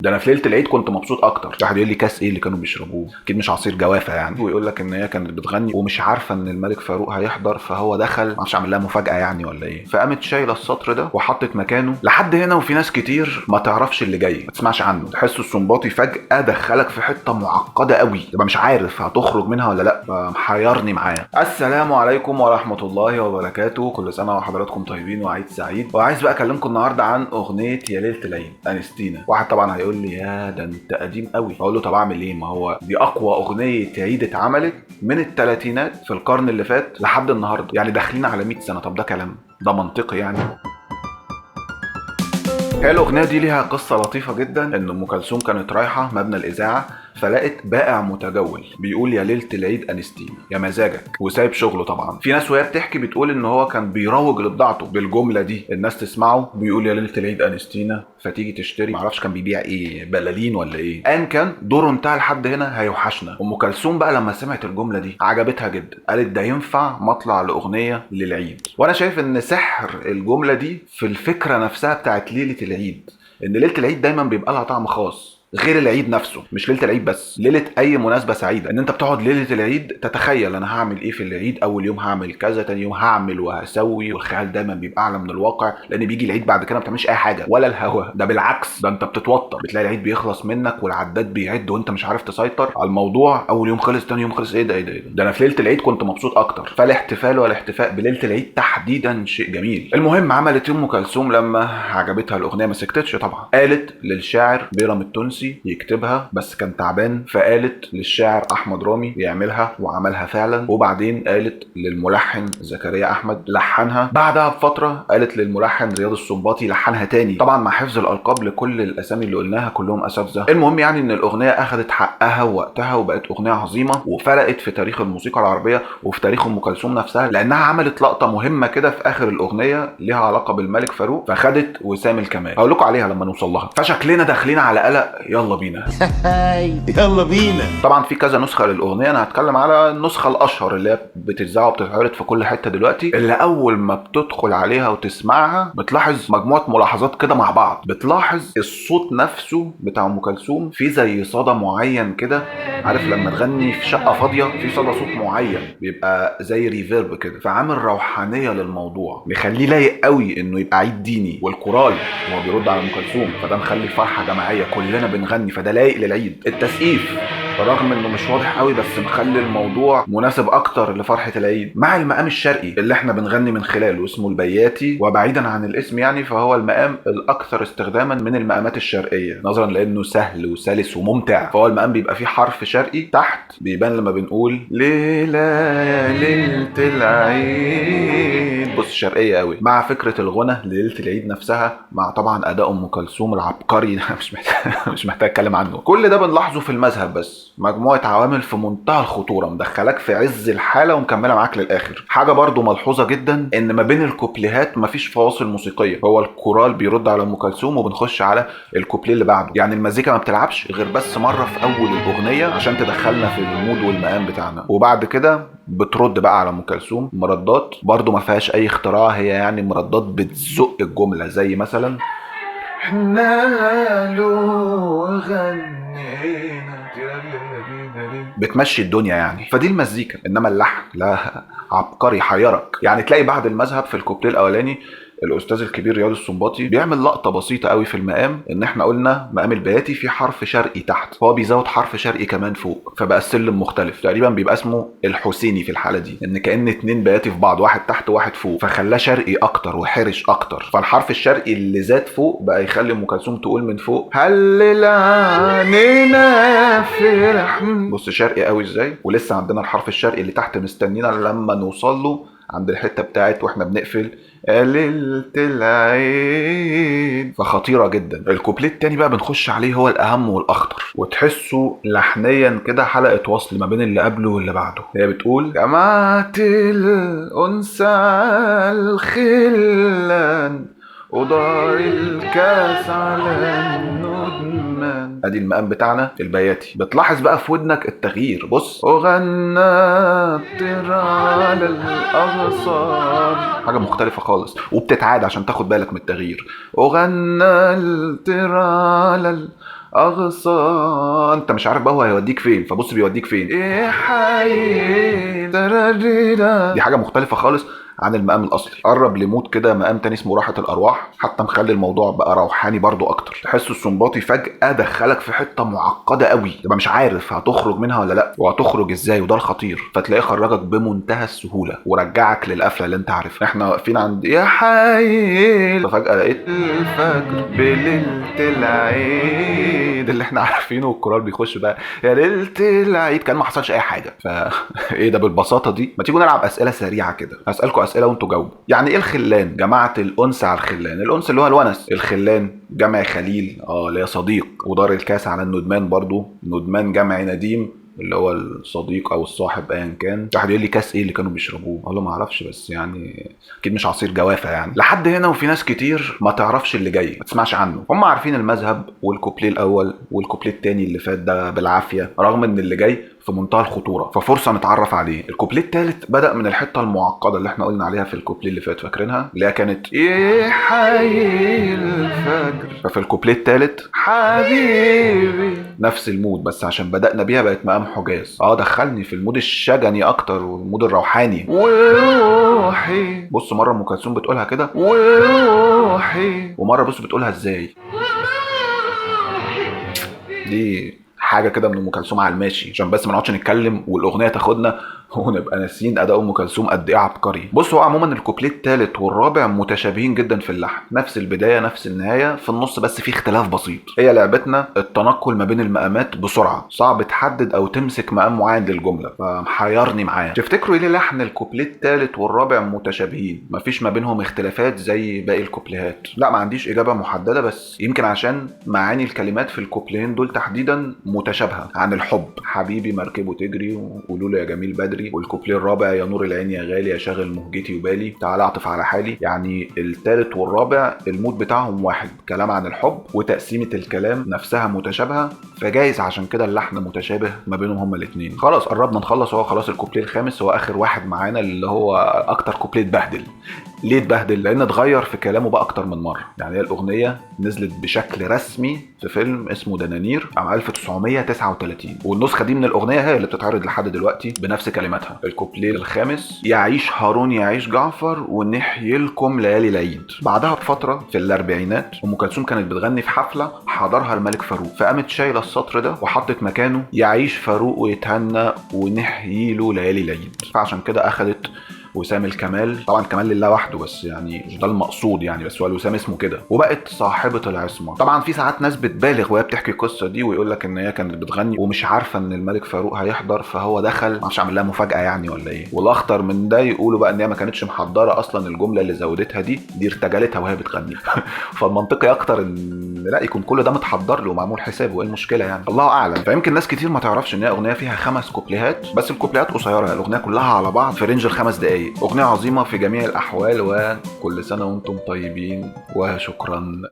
ده انا في ليله العيد كنت مبسوط اكتر. واحد يقول لي كاس ايه اللي كانوا بيشربوه؟ اكيد مش عصير جوافه يعني. ويقول لك ان هي كانت بتغني ومش عارفه ان الملك فاروق هيحضر، فهو دخل ما اعرفش اعمل لها مفاجاه يعني ولا ايه، فقامت شايله السطر ده وحطت مكانه لحد هنا. وفي ناس كتير ما تعرفش اللي جاي، ما تسمعش عنه، تحس السنباطي فجاه دخلك في حته معقده قوي، تبقى مش عارف هتخرج منها ولا لا، فمحيرني معاه. السلام عليكم ورحمه الله وبركاته، كل سنه وحضراتكم طيبين وعيد سعيد. وعايز بقى اكلمكم النهارده عن اغنيه يا ليله العيد انستينا. واحد طبعا هيقول لي يا ده انت قديم قوي، اقول له طب اعمل ايه؟ ما هو دي اقوى اغنيه عيد اتعملت من الثلاثينات في القرن اللي فات لحد النهارده، يعني داخلين على 100 سنه. طب ده كلام ده منطقي يعني؟ هي الاغنيه دي ليها قصه لطيفه جدا. ان ام كلثوم كانت رايحه مبنى الاذاعه، فلقت بائع متجول بيقول يا ليله العيد انستينا يا مزاجك، وسايب شغله. طبعا في ناس وهي بتحكي بتقول ان هو كان بيروج لبضاعته بالجمله دي، الناس تسمعه بيقول يا ليله العيد انستينا فتيجي تشتري. معرفش كان بيبيع ايه، بلالين ولا ايه، ان كان دوره انتهى لحد هنا هيوحشنا. ام كلثوم بقى لما سمعت الجمله دي عجبتها جدا، قالت ده ينفع مطلع لاغنيه للعيد. وانا شايف ان سحر الجمله دي في الفكره نفسها بتاعت ليله العيد، ان ليله العيد دايما بيبقى لها طعم خاص غير العيد نفسه. مش ليله العيد بس، ليله اي مناسبه سعيده، ان انت بتقعد ليله العيد تتخيل انا هعمل ايه في العيد، اول يوم هعمل كذا، تاني يوم هعمل وهسوي، والخيال دايما بيبقى اعلى من الواقع، لان بيجي العيد بعد كده ما بتعملش اي حاجه ولا الهوا ده، بالعكس ده انت بتتوتر. بتلاقي العيد بيخلص منك والعداد بيعد وانت مش عارف تسيطر على الموضوع. اول يوم خلص، تاني يوم خلص، ايه ده ايه ده ايه ده؟ ده انا في ليله العيد كنت مبسوط اكتر. فالاحتفال والاحتفاء بليله العيد تحديدا شيء جميل. المهم عملت ام كلثوم لما عجبتها الاغنيه ما سكتتش طبعا، قالت للشاعر بيرام التونسي يكتبها بس كان تعبان، فقالت للشاعر احمد رامي يعملها وعملها فعلا. وبعدين قالت للملحن زكريا احمد لحنها. بعدها بفتره قالت للملحن رياض السنباطي لحنها تاني، طبعا مع حفظ الالقاب لكل الاسامي اللي قلناها كلهم اساتذه. المهم يعني ان الاغنيه اخذت حقها ووقتها وبقت اغنيه عظيمه وفرقت في تاريخ الموسيقى العربيه وفي تاريخ ام كلثوم نفسها، لانها عملت لقطه مهمه كده في اخر الاغنيه ليها علاقه بالملك فاروق، فخدت وسام الكمال. هقول لكم عليها لما نوصل لها. فشكلنا داخلين على قلق، يلا بينا. يلا بينا. طبعا في كذا نسخه للاغنيه، انا هتكلم على النسخه الاشهر اللي هي بتتذاع وبتتعرض في كل حته دلوقتي، اللي اول ما بتدخل عليها وتسمعها بتلاحظ مجموعه ملاحظات كده مع بعض. بتلاحظ الصوت نفسه بتاع ام كلثوم في زي صدى معين كده، عارف لما تغني في شقه فاضيه في صدى صوت معين بيبقى زي ريفيرب كده، فعامل روحانيه للموضوع، مخليه لايق قوي انه يبقى عيد ديني. والكورال هو بيرد على ام كلثوم، فده مخلي الفرحه جماعيه كلنا بنغني، فده لايق للعيد. التسقيف رغم انه مش واضح قوي بس مخلي الموضوع مناسب اكتر لفرحه العيد، مع المقام الشرقي اللي احنا بنغني من خلاله اسمه البياتي. وبعيدا عن الاسم يعني فهو المقام الاكثر استخداما من المقامات الشرقيه، نظرا لانه سهل وسلس وممتع. فهو المقام بيبقى فيه حرف شرقي تحت بيبان لما بنقول ليله يا ليله العيد، بص شرقيه قوي، مع فكره الغنى لليله العيد نفسها، مع طبعا اداء ام كلثوم العبقري مش محتاج اتكلم عنه. كل ده بنلاحظه في المذهب، بس مجموعه عوامل في منتهى الخطوره مدخلاك في عز الحاله ومكمله معاك للاخر. حاجه برضو ملحوظه جدا ان ما بين الكوبليهات مفيش فواصل موسيقيه، هو الكورال بيرد على ام كلثوم وبنخش على الكوبليه اللي بعده، يعني المزيكا ما بتلعبش غير بس مره في اول الاغنيه عشان تدخلنا في المود والمقام بتاعنا، وبعد كده بترد بقى على ام كلثوم مردات برضو ما فيهاش اي اختراع، هي يعني مردات بتزق الجمله، زي مثلا احنا لو غنينا بتمشي الدنيا يعني. فدي المزيكا، انما اللحن لا، عبقري حيرك يعني. تلاقي بعد المذهب في الكوبليه الاولاني الاستاذ الكبير رياض السنباطي بيعمل لقطه بسيطه قوي في المقام، ان احنا قلنا مقام البياتي في حرف شرقي تحت، هو بيزود حرف شرقي كمان فوق، فبقى السلم مختلف تقريبا، بيبقى اسمه الحسيني في الحاله دي، ان كان اتنين بياتي في بعض، واحد تحت وواحد فوق، فخلاه شرقي اكتر وحرش اكتر. فالحرف الشرقي اللي زاد فوق بقى يخلي ام كلثوم تقول من فوق هلل عنينا فرح، بص شرقي قوي ازاي. ولسه عندنا الحرف الشرقي اللي تحت مستنينا لما نوصل له عند الحته بتاعت واحنا بنقفل ليلة العيد، فخطيرة جدا. الكوبليه التاني بقى بنخش عليه هو الأهم والأخطر، وتحسه لحنيا كده حلقة وصل ما بين اللي قبله واللي بعده. هي بتقول جمعت الأنثى الخلان ودار الكاس على الندمان، ادي المقام بتاعنا البياتي. بتلاحظ بقى في ودنك التغيير، بص وغنى الطير على الاغصان، حاجه مختلفه خالص وبتتعاد عشان تاخد بالك من التغيير. وغنى الطير على اغصان. انت مش عارف بقى هو هيوديك فين، فبص بيوديك فين. ايه حي دي حاجه مختلفه خالص عن المقام الاصلي. قرب لموت كده مقام تاني اسمه راحة الارواح، حتى مخلي الموضوع بقى روحاني برضو اكتر. تحس السنباطي فجأة دخلك في حتة معقدة قوي، تبقى مش عارف هتخرج منها ولا لا، وهتخرج ازاي، وده الخطير. فتلاقيه خرجك بمنتهى السهولة ورجعك للقفلة اللي انت عارفها. احنا واقفين عند يا حي، ففجأة لقيت الفجر بليلة العيد اللي احنا عارفينه، والكورال بيخش بقى يا ليلة العيد، كان ما حصلش اي حاجة. ايه ده بالبساطة دي؟ ما تيجوا نلعب اسئلة سريعة كده، هسألكم اسئله وانتوا جاوبوا. يعني ايه الخلان؟ جمعت الانس على الخلان. الانس اللي هو الونس، الخلان جمع خليل اللي هي صديق. ودار الكاس على الندمان، برضو ندمان جمع نديم اللي هو الصديق او الصاحب ايا كان. واحد يقول لي كاس ايه اللي كانوا بيشربوه؟ اقول له ما اعرفش، بس يعني اكيد مش عصير جوافه يعني. لحد هنا وفي ناس كتير ما تعرفش اللي جاي، ما تسمعش عنه. هم عارفين المذهب والكوبليه الاول والكوبليه الثاني اللي فات ده بالعافيه، رغم ان اللي جاي في منتهى الخطوره، ففرصه نتعرف عليه. الكوبليه الثالث بدا من الحته المعقده اللي احنا قلنا عليها في الكوبليه اللي فات، فاكرينها؟ اللي هي كانت ايه حي الفجر. ففي الكوبليه الثالث حبيبي نفس المود، بس عشان بدانا بيها بقت مقام حجاز. دخلني في المود الشجني اكتر والمود الروحاني. وروحي، بص مره ام كلثوم بتقولها كده وروحي، ومره بص بتقولها ازاي. دي حاجه كده من ام كلثوم على الماشي، عشان بس ما نقعدش نتكلم والاغنيه تاخدنا ونبقى ناسيين اداء ام كلثوم قد ايه عبقري. بص هو عموما الكوبليه الثالث والرابع متشابهين جدا في اللحن، نفس البدايه نفس النهايه، في النص بس في اختلاف بسيط. هي لعبتنا التنقل ما بين المقامات بسرعه، صعب تحدد او تمسك مقام معين للجمله، فمحيرني معاه. تفتكروا ايه لحن الكوبليه الثالث والرابع متشابهين، مفيش ما بينهم اختلافات زي باقي الكوبليهات؟ لا ما عنديش اجابه محدده، بس يمكن عشان معاني الكلمات في الكوبليهين دول تحديدا متشابهه. عن الحب حبيبي مركبه تجري، وقولوا له يا جميل بدري. والكوبليه الرابع يا نور العين يا غالي يا شاغل مهجتي وبالي، تعال اعطف على حالي. يعني الثالث والرابع المود بتاعهم واحد، كلام عن الحب، وتقسيمه الكلام نفسها متشابهه، فجايز عشان كده اللحن متشابه ما بينهم هما الاثنين. خلاص قربنا نخلص، هو خلاص الكوبليه الخامس هو اخر واحد معانا، اللي هو اكتر كوبليه اتبهدل. ليه اتبهدل؟ لان اتغير في كلامه بقى اكتر من مره. يعني هي الاغنيه نزلت بشكل رسمي في فيلم اسمه دنانير عام 1939، والنسخه دي من الاغنيه هي اللي بتتعرض لحد دلوقتي بنفس كلماتها. الكوبليه الخامس يعيش هارون يعيش جعفر ونحيي لكم ليالي العيد. بعدها بفتره في الاربعينات ام كلثوم كانت بتغني في حفله حضرها الملك فاروق، فقامت شايله السطر ده وحطت مكانه يعيش فاروق ويتهنى ونحيي له ليالي العيد. فعشان كده اخذت وسام الكمال، طبعا كمال لله وحده بس يعني مش ده المقصود يعني، بس هو الوسام اسمه كده، وبقت صاحبه العصمه. طبعا في ساعات ناس بتبالغ وهي بتحكي القصه دي ويقول لك ان هي كانت بتغني ومش عارفه ان الملك فاروق هيحضر، فهو دخل ما اعرفش عمل لها مفاجاه يعني ولا ايه. والاخطر من ده يقولوا بقى ان هي ما كانتش محضره اصلا الجمله اللي زودتها دي ارتجلتها وهي بتغني. فالمنطقي اكتر ان لا يكون كل ده متحضر له ومعمول حسابه، وايه المشكله يعني؟ الله اعلم. فيمكن ناس كتير ما تعرفش ان هي اغنيه فيها 5 كوبليهات، بس الكوبليهات قصيره، الاغنيه كلها على بعض في رينج ال5 دقائق. أغنية عظيمة في جميع الأحوال، وكل سنة وأنتم طيبين وشكرا.